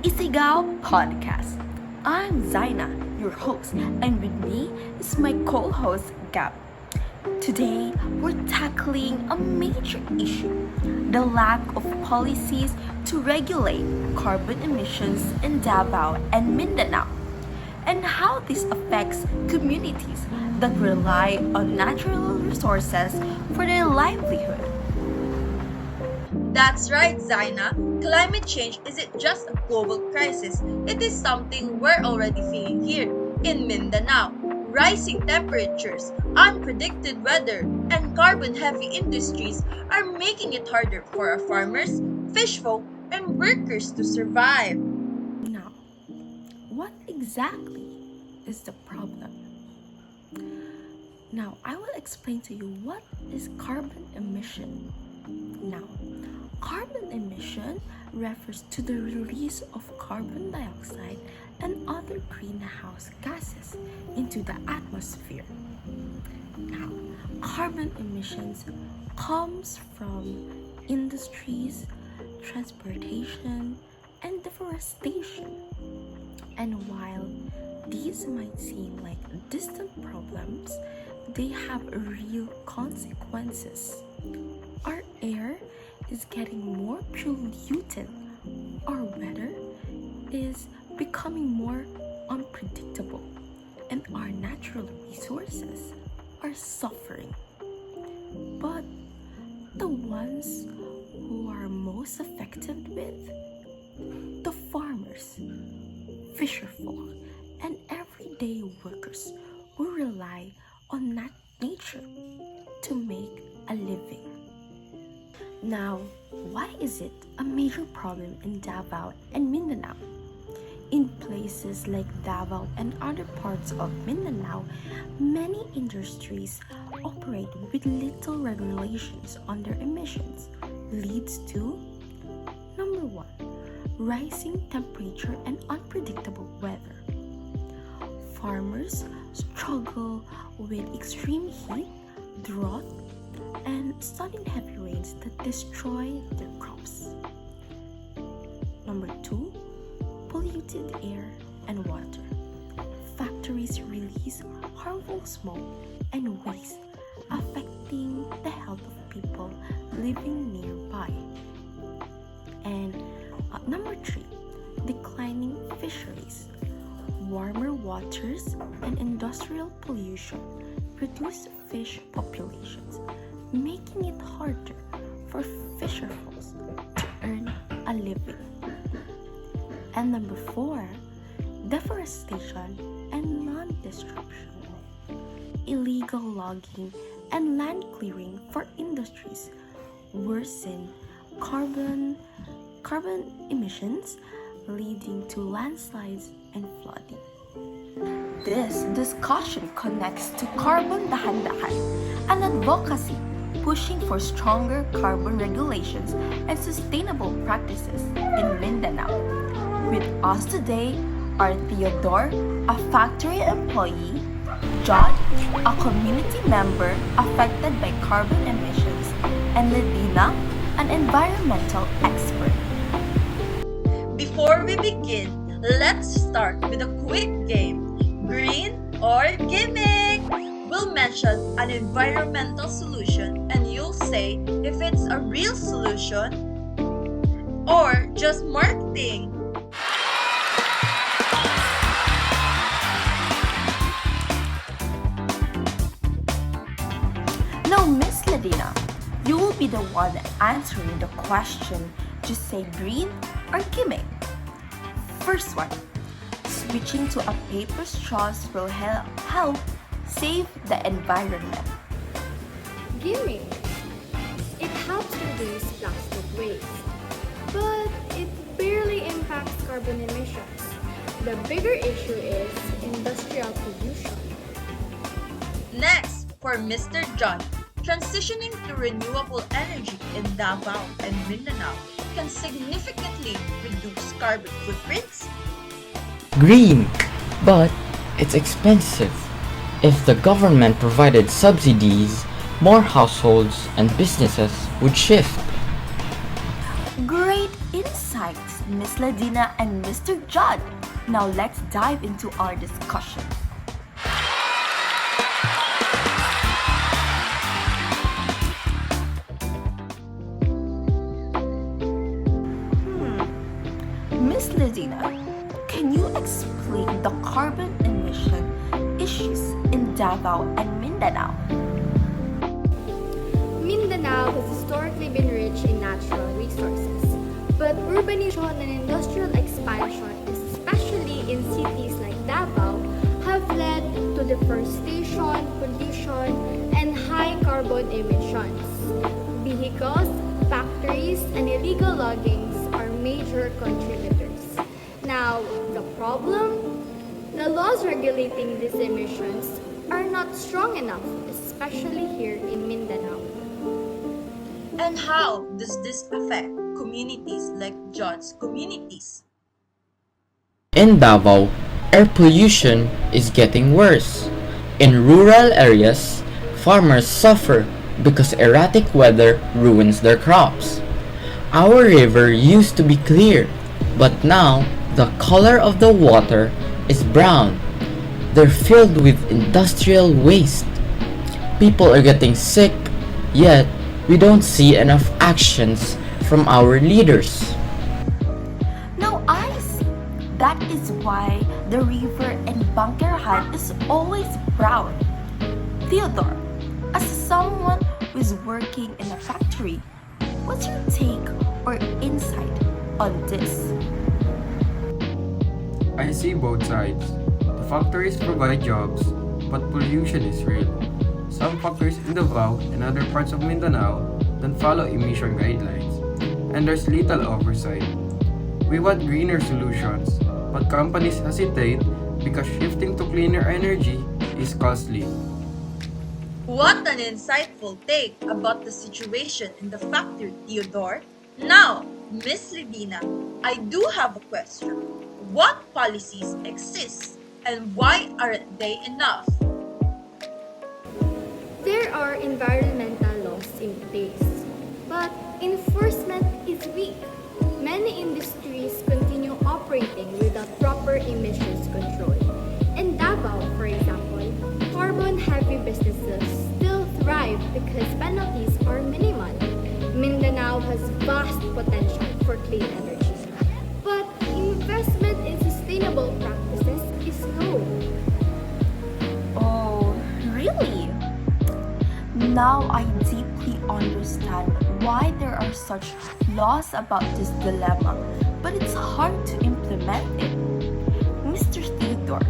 ISIGAW Podcast. I'm Zaynah, your host, and with me is my co-host Gab. Today, we're tackling a major issue, the lack of policies to regulate carbon emissions in Davao and Mindanao, and how this affects communities that rely on natural resources for their livelihood. That's right, Zaina. Climate change isn't just a global crisis, it is something we're already feeling here in Mindanao. Rising temperatures, unpredicted weather, and carbon heavy industries are making it harder for our farmers, fish folk, and workers to survive. Now, what exactly is the problem? Now, I will explain to you what is carbon emission. Now, carbon emission refers to the release of carbon dioxide and other greenhouse gases into the atmosphere. Now, carbon emissions comes from industries, transportation, and deforestation. And while these might seem like distant problems, they have real consequences. Our air is getting more polluted. Our weather is becoming more unpredictable, and our natural resources are suffering. But the ones who are most affected with the farmers, fisherfolk, and everyday workers who rely on nature to make a living. Now, why is it a major problem in Davao and Mindanao? In places like Davao and other parts of Mindanao, many industries operate with little regulations on their emissions, leads to number 1, rising temperature and unpredictable weather. Farmers struggle with extreme heat, drought, and sudden heavy rains that destroy their crops. Number 2, polluted air and water. Factories release harmful smoke and waste, affecting the health of people living nearby. And number 3, declining fisheries. Warmer waters and industrial pollution reduce fish populations, making it harder for fisherfolk to earn a living. And number 4, deforestation and land destruction. Illegal logging and land clearing for industries worsen carbon emissions, leading to landslides and flooding. This discussion connects to Karbon Dahan-Dahan, an advocacy pushing for stronger carbon regulations and sustainable practices in Mindanao. With us today are Theodore, a factory employee, Judd, a community member affected by carbon emissions, and Ledina, an environmental expert. Before we begin, let's start with a quick game. Green or Gimmick? We'll mention an environmental solution and you'll say if it's a real solution or just marketing. Now, Miss Ledina, you will be the one answering the question. Just say green or Gimmick. First one, switching to a paper straws will help save the environment. Gimmick. It helps reduce plastic waste, but it barely impacts carbon emissions. The bigger issue is industrial pollution. Next, for Mr. Judd, transitioning to renewable energy in Davao and Mindanao can significantly reduce carbon footprints. Green, but it's expensive. If the government provided subsidies, more households and businesses would shift. Great insights, Miss Ledina and Mr. Judd. Now let's dive into our discussion. Miss Ledina, can you explain the carbon emission issues in Davao and Mindanao? Mindanao has historically been rich in natural resources, but urbanization and industrial expansion, especially in cities like Davao, have led to deforestation, pollution, and high carbon emissions. Vehicles, factories, and illegal loggings are major contributors. Now, the problem? The laws regulating these emissions are not strong enough, especially here in Mindanao. And how does this affect communities like Judd's communities? In Davao, air pollution is getting worse. In rural areas, farmers suffer because erratic weather ruins their crops. Our river used to be clear, but now the color of the water is brown. They're filled with industrial waste. People are getting sick, yet we don't see enough actions from our leaders. Now I see. That is why the river in Bangkerahan is always brown. Theodore, as someone who is working in a factory, what's your take or insight on this? I see both sides. The factories provide jobs, but pollution is real. Some factories in Davao and other parts of Mindanao don't follow emission guidelines, and there's little oversight. We want greener solutions, but companies hesitate because shifting to cleaner energy is costly. What an insightful take about the situation in the factory, Theodore. Now, Miss Ledina, I do have a question. What policies exist and why aren't they enough? There are environmental laws in place, but enforcement is weak. Many industries continue operating without proper emissions control. In Davao, for example, carbon-heavy businesses still thrive because penalties are minimal. Mindanao has vast potential for clean energy, but investment in sustainable practices is low. Oh, really? Now I deeply understand why there are such laws about this dilemma, but it's hard to implement it. Mr. Theodore,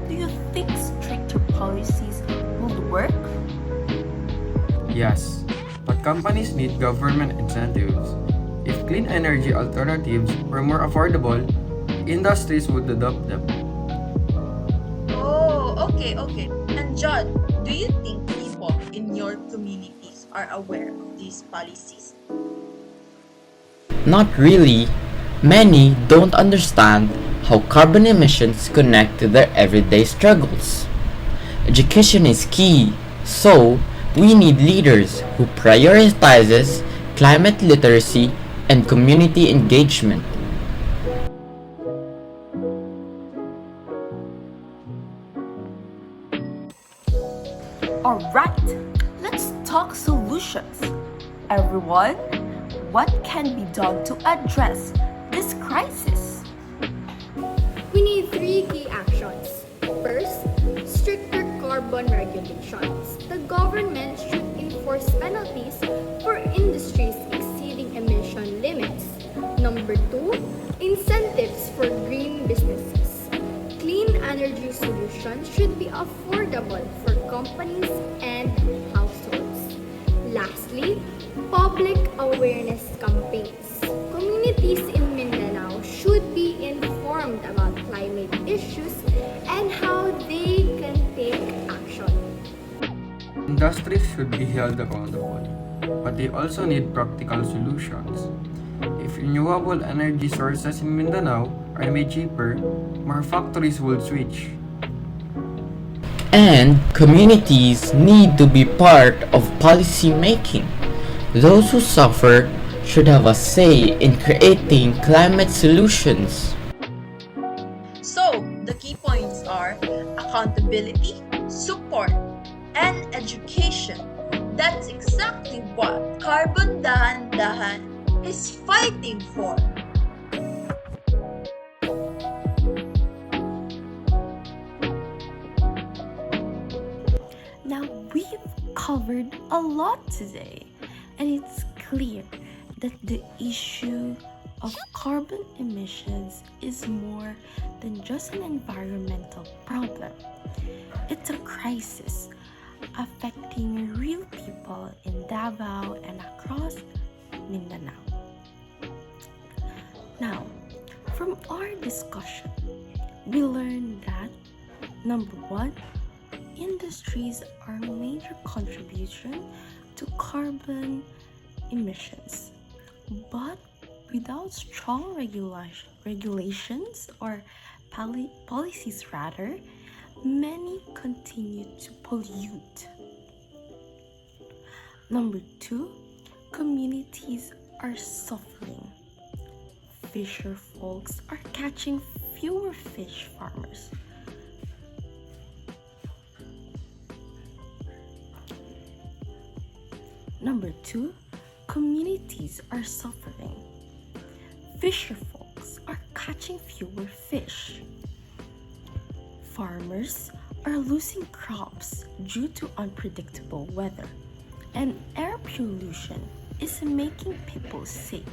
do you think stricter policies would work? Yes, but companies need government incentives. If clean energy alternatives were more affordable, industries would adopt them. Oh, okay. And Judd, do you think people in your communities are aware of these policies? Not really. Many don't understand how carbon emissions connect to their everyday struggles. Education is key, so we need leaders who prioritizes climate literacy and community engagement. Alright, let's talk solutions. Everyone, what can be done to address this crisis? We need three key actions. First, stricter carbon regulations. The government should enforce penalties for industries exceeding emission limits. Number two, incentives for green businesses. Clean energy solutions should be affordable for companies and households. Lastly, public awareness campaigns. Communities in Mindanao should be informed about climate issues and how they can take action. Industries should be held accountable, but they also need practical solutions. If renewable energy sources in Mindanao are made cheaper, more factories will switch. And communities need to be part of policy making. Those who suffer should have a say in creating climate solutions. So, the key points are accountability, support, and education. That's exactly what Karbon Dahan-Dahan is fighting for. Now, we've covered a lot today, and it's clear that the issue of carbon emissions is more than just an environmental problem. It's a crisis affecting real people in Davao and across Mindanao. Now, from our discussion, we learned that number one, industries are a major contribution to carbon emissions, but without strong regulations or policies rather, many continue to pollute. Number two, communities are suffering. Fisher folks are catching fewer fish farmers. Number two, communities are suffering. Fisher folks are catching fewer fish. Farmers are losing crops due to unpredictable weather, and air pollution is making people sick.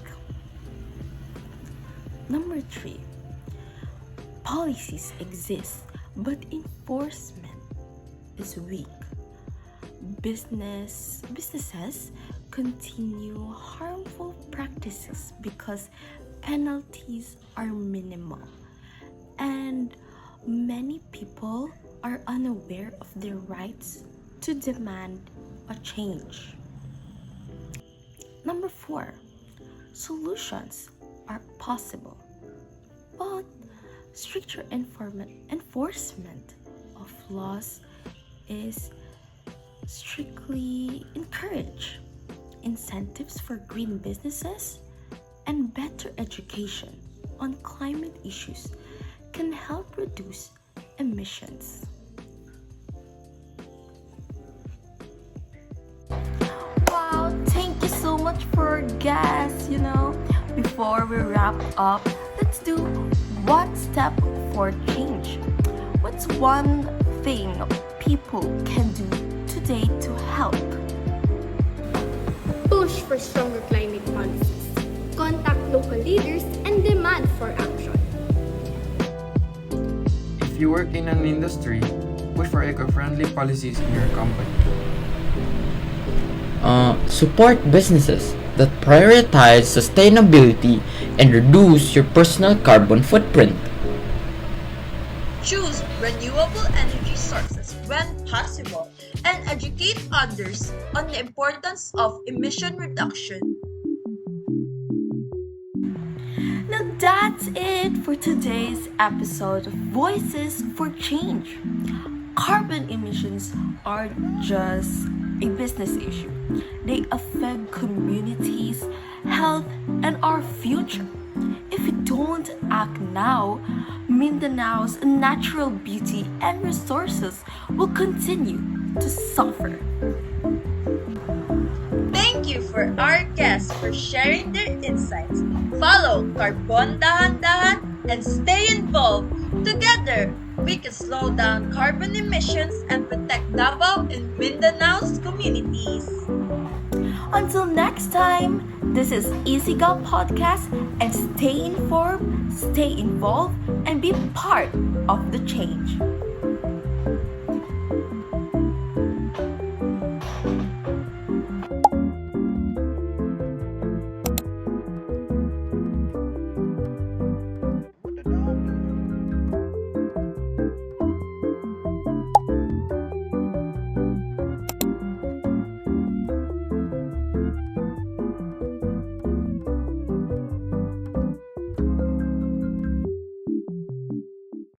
Number three, policies exist, but enforcement is weak. Businesses continue harmful practices because penalties are minimal, and many people are unaware of their rights to demand a change. Number four, solutions are possible, but stricter enforcement of laws is strictly encouraged. Incentives for green businesses and better education on climate issues can help reduce emissions. Wow, thank you so much for guests. Before we wrap up, let's do one step for change. What's one thing people can do today to help? Push for stronger climate policies. Contact local leaders and demand for action. If you work in an industry, push for eco-friendly policies in your company. Support businesses that prioritize sustainability and reduce your personal carbon footprint. Choose renewable energy sources when possible and educate others on the importance of emission reduction. Now that's it for today's episode of Voices for Change. Carbon emissions aren't just a business issue. They affect communities, health, and our future. If we don't act now, Mindanao's natural beauty and resources will continue to suffer. Thank you for our guests for sharing their insights. Follow Karbon Dahan-Dahan and stay involved. Together, we can slow down carbon emissions and protect Davao and Mindanao's communities. Until next time, this is ISIGAW Podcast, and stay informed, stay involved, and be part of the change.